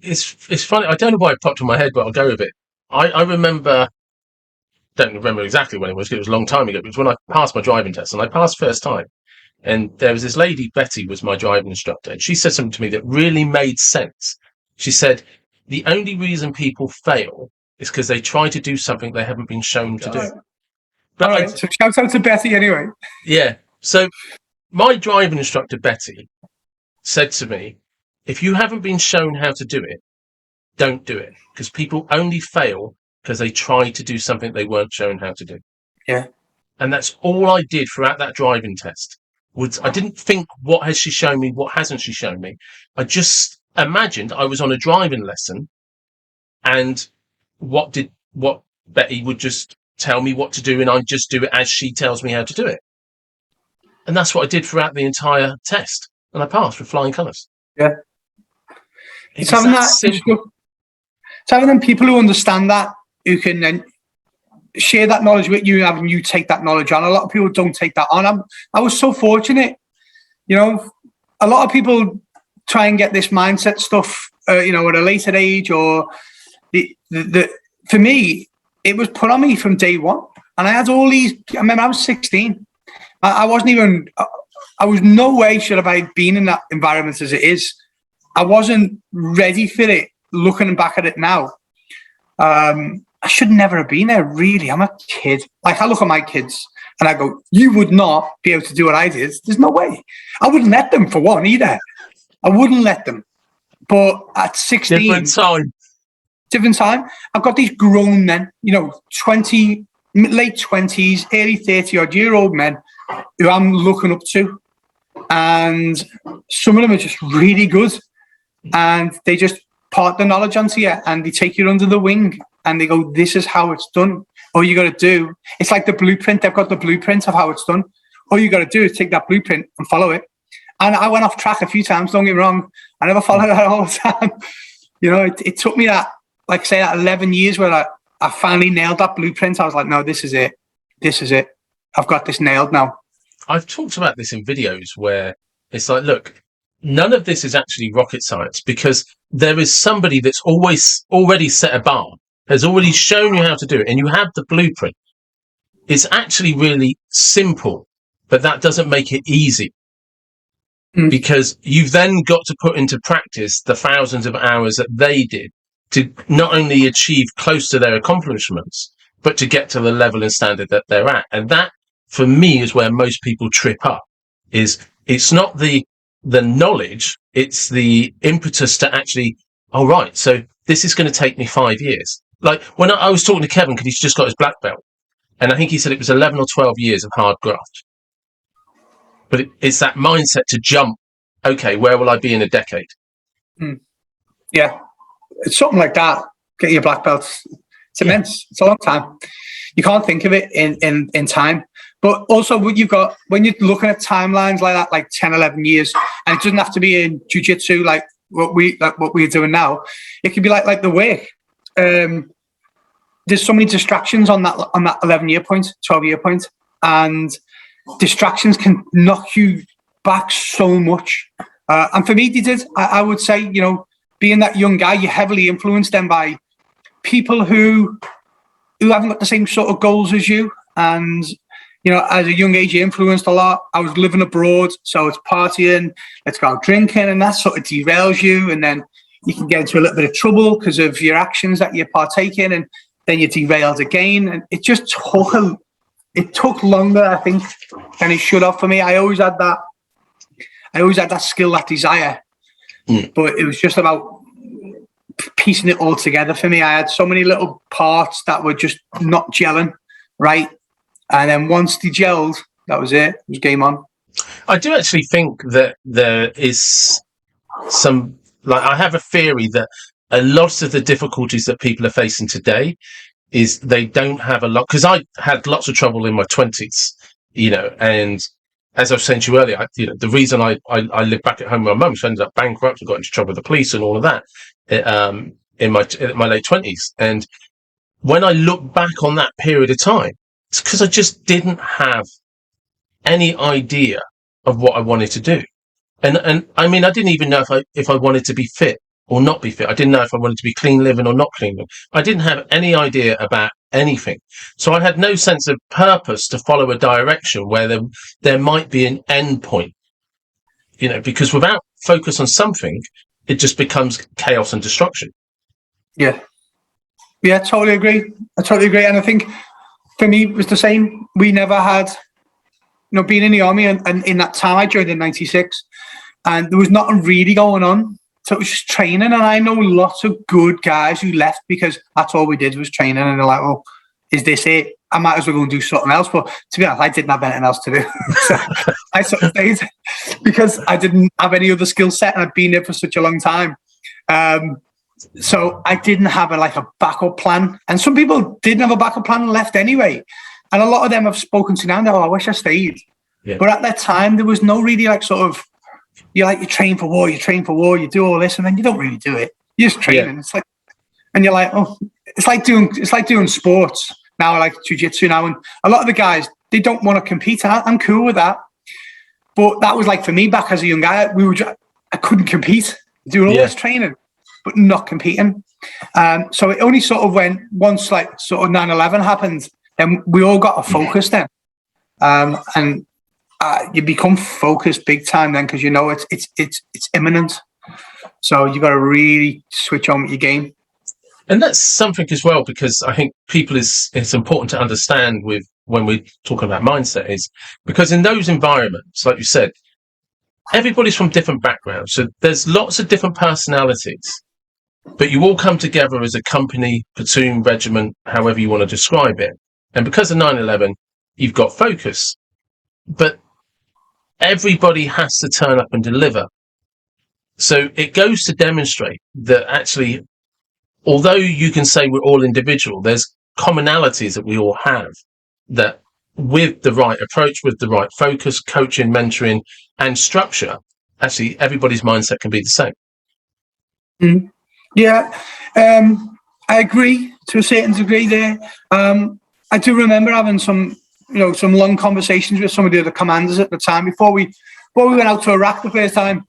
it's funny. I don't know why it popped in my head, but I'll go with it. I remember, don't remember exactly when it was. It was a long time ago. It was when I passed my driving test, and I passed first time. And there was this lady, Betty, was my driving instructor, and she said something to me that really made sense. She said, "The only reason people fail is because they try to do something they haven't been shown to do." All But right. So shout out to Betty anyway. yeah. So my driving instructor, Betty, said to me, "If you haven't been shown how to do it, don't do it, because people only fail because they try to do something they weren't shown how to do." Yeah. And that's all I did throughout that driving test. I didn't think, what has she shown me? What hasn't she shown me? I just imagined I was on a driving lesson, and what Betty would just tell me what to do, and I just do it as she tells me how to do it. And that's what I did throughout the entire test. And I passed with flying colours. Yeah. It's having that simple. It's having them people who understand that, who can then share that knowledge with you, and you take that knowledge on. A lot of people don't take that on. I was so fortunate, you know. A lot of people try and get this mindset stuff, you know, at a later age, or for me, it was put on me from day one. And I had all these. I remember I was 16. I wasn't even. I was no way should have I been in that environment as it is. I wasn't ready for it. Looking back at it now, I should never have been there. Really, I'm a kid. Like, I look at my kids and I go, "You would not be able to do what I did. There's no way." I wouldn't let them, for one, either. I wouldn't let them. But at 16, different time. I've got these grown men, you know, late 20s, early 30-odd-year-old men who I'm looking up to, and some of them are just really good, and they just part the knowledge onto you, and they take you under the wing, and they go, "This is how it's done. All you got to do," it's like the blueprint. They've got the blueprint of how it's done. All you got to do is take that blueprint and follow it. And I went off track a few times, don't get me wrong. I never followed that all the time. You know, it took me that 11 years where I finally nailed that blueprint. I was like, "No, this is it. This is it. I've got this nailed now." I've talked about this in videos where it's like, look, none of this is actually rocket science, because there is somebody that's already set a bar, has already shown you how to do it, and you have the blueprint. It's actually really simple, but that doesn't make it easy, because you've then got to put into practice the thousands of hours that they did to not only achieve close to their accomplishments, but to get to the level and standard that they're at. And that, for me, is where most people trip up. It's not the knowledge, it's the impetus to actually, oh, right, so this is going to take me 5 years. Like, when I was talking to Kevin, because he's just got his black belt, and I think he said it was 11 or 12 years of hard graft. But it's that mindset to jump, okay, where will I be in a decade? Yeah, it's something like that. Get your black belt. It's immense. It's a long time. You can't think of it in time. But also, what you've got, when you're looking at timelines like that, like 10, 11 years, and it doesn't have to be in jiu-jitsu like what we're doing now. It could be like the work. There's so many distractions on that 11-year point, 12-year point, and distractions can knock you back so much. And for me, they did. I would say, you know, being that young guy, you're heavily influenced then by people who haven't got the same sort of goals as you. And, you know, at a young age, you influenced a lot. I was living abroad, so it's partying, let's go out drinking, and that sort of derails you. And then you can get into a little bit of trouble because of your actions that you partake in, and then you're derailed again. And it just took longer, I think, than it should have for me. I always had that skill, that desire, but it was just about piecing it all together for me. I had so many little parts that were just not gelling right, and then once they gelled, that was it. It was game on. I do actually think that there is some, like, I have a theory that a lot of the difficulties that people are facing today is they don't have a lot, because I had lots of trouble in my 20s, you know, and as I was saying to you earlier, the reason I lived back at home with my mum, so I ended up bankrupt and got into trouble with the police and all of that in my late 20s. And when I look back on that period of time, it's because I just didn't have any idea of what I wanted to do. And I mean, I didn't even know if I wanted to be fit or not be fit. I didn't know if I wanted to be clean living or not clean living. I didn't have any idea about anything. So I had no sense of purpose to follow a direction where there might be an end point, because without focus on something, it just becomes chaos and destruction. Yeah. Yeah, I totally agree. And I think for me, it was the same. We never had, being in the army and in that time I joined in 96, and there was nothing really going on. So it was just training. And I know lots of good guys who left because that's all we did was training. And they're like, oh, is this it? I might as well go and do something else. But to be honest, I didn't have anything else to do. So I sort of stayed because I didn't have any other skill set and I'd been there for such a long time. So I didn't have a backup plan. And some people didn't have a backup plan and left anyway. And a lot of them have spoken to now, I wish I stayed. Yeah. But at that time, there was no really you train for war, you do all this, and then you don't really do it. You're just training. Yeah. It's like, and you're like, oh, it's like doing sports now, like jiu-jitsu now. And a lot of the guys, they don't want to compete. I'm cool with that. But that was like for me back as a young guy, I couldn't compete, doing all this training, but not competing. So it only sort of went once, 9/11 happened, then we all got a focus then. And you become focused big time then because it's imminent. So you got to really switch on with your game. And that's something as well, because I think it's important to understand when we're talking about mindset, is because in those environments, like you said, everybody's from different backgrounds. So there's lots of different personalities, but you all come together as a company, platoon, regiment, however you want to describe it. And because of 9/11, you've got focus, but everybody has to turn up and deliver. So it goes to demonstrate that actually, although you can say we're all individual, there's commonalities that we all have that with the right approach, with the right focus, coaching, mentoring, and structure, actually everybody's mindset can be the same. Mm. Yeah, I agree to a certain degree there. I do remember having some long conversations with some of the other commanders at the time before we went out to Iraq the first time.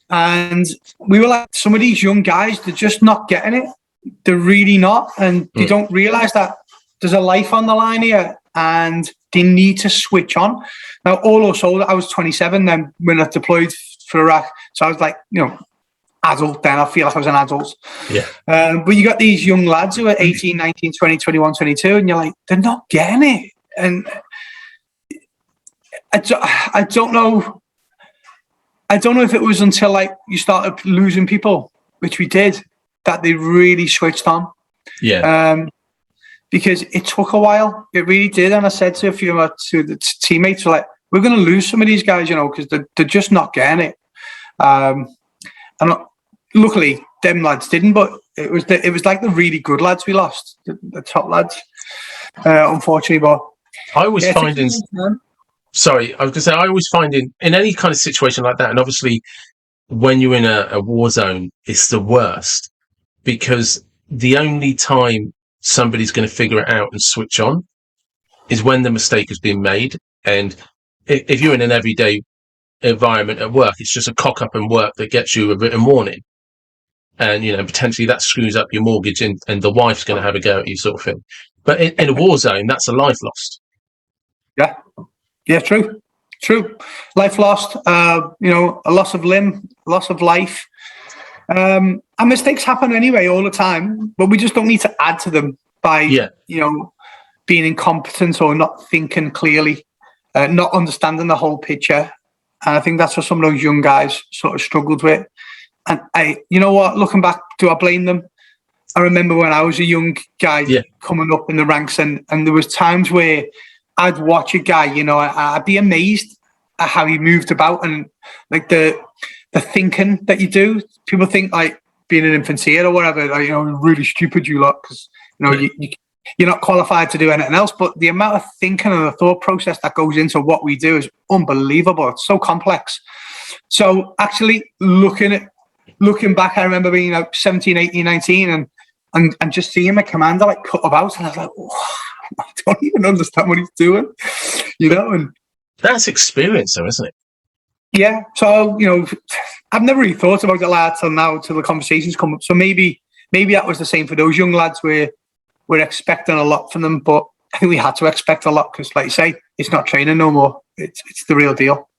And we were like, some of these young guys, they're just not getting it. They're really not. And they don't realize that there's a life on the line here and they need to switch on. Now, all or so, I was 27 then when I deployed for Iraq. So I was like, adult then. I feel like I was an adult. Yeah. But you got these young lads who are 18, 19, 20, 21, 22, and you're like, they're not getting it. And I don't know. I don't know if it was until you started losing people, which we did, that they really switched on. Yeah. Because it took a while. It really did. And I said to a few of the teammates, we're going to lose some of these guys, because they're just not getting it. And luckily, them lads didn't, but it was like the really good lads we lost, the top lads, unfortunately. But I always find Sorry, I was going to say, I always find in any kind of situation like that, and obviously when you're in a war zone, it's the worst, because the only time somebody's going to figure it out and switch on is when the mistake has been made. And if you're in an everyday environment at work, it's just a cock up in work that gets you a written warning. And, potentially that screws up your mortgage and the wife's going to have a go at you, sort of thing. But in a war zone, that's a life lost. Yeah. Yeah, true. Life lost, a loss of limb, loss of life. And mistakes happen anyway all the time, but we just don't need to add to them by, being incompetent or not thinking clearly, not understanding the whole picture. And I think that's what some of those young guys sort of struggled with. And looking back, do I blame them? I remember when I was a young guy coming up in the ranks, and there was times where I'd watch a guy, I'd be amazed at how he moved about and the thinking that you do. People think being an infantier or whatever, really stupid you lot because you're not qualified to do anything else. But the amount of thinking and the thought process that goes into what we do is unbelievable. It's so complex. So actually looking back, I remember being 17, 18, 19 and just seeing a commander cut about, and I was like, oh, I don't even understand what he's doing, and that's experience, though, isn't it? Yeah, so I've never really thought about it like that till now, till the conversations come up. So maybe that was the same for those young lads, where we're expecting a lot from them, but I think we had to expect a lot because, like you say, it's not training no more. It's the real deal.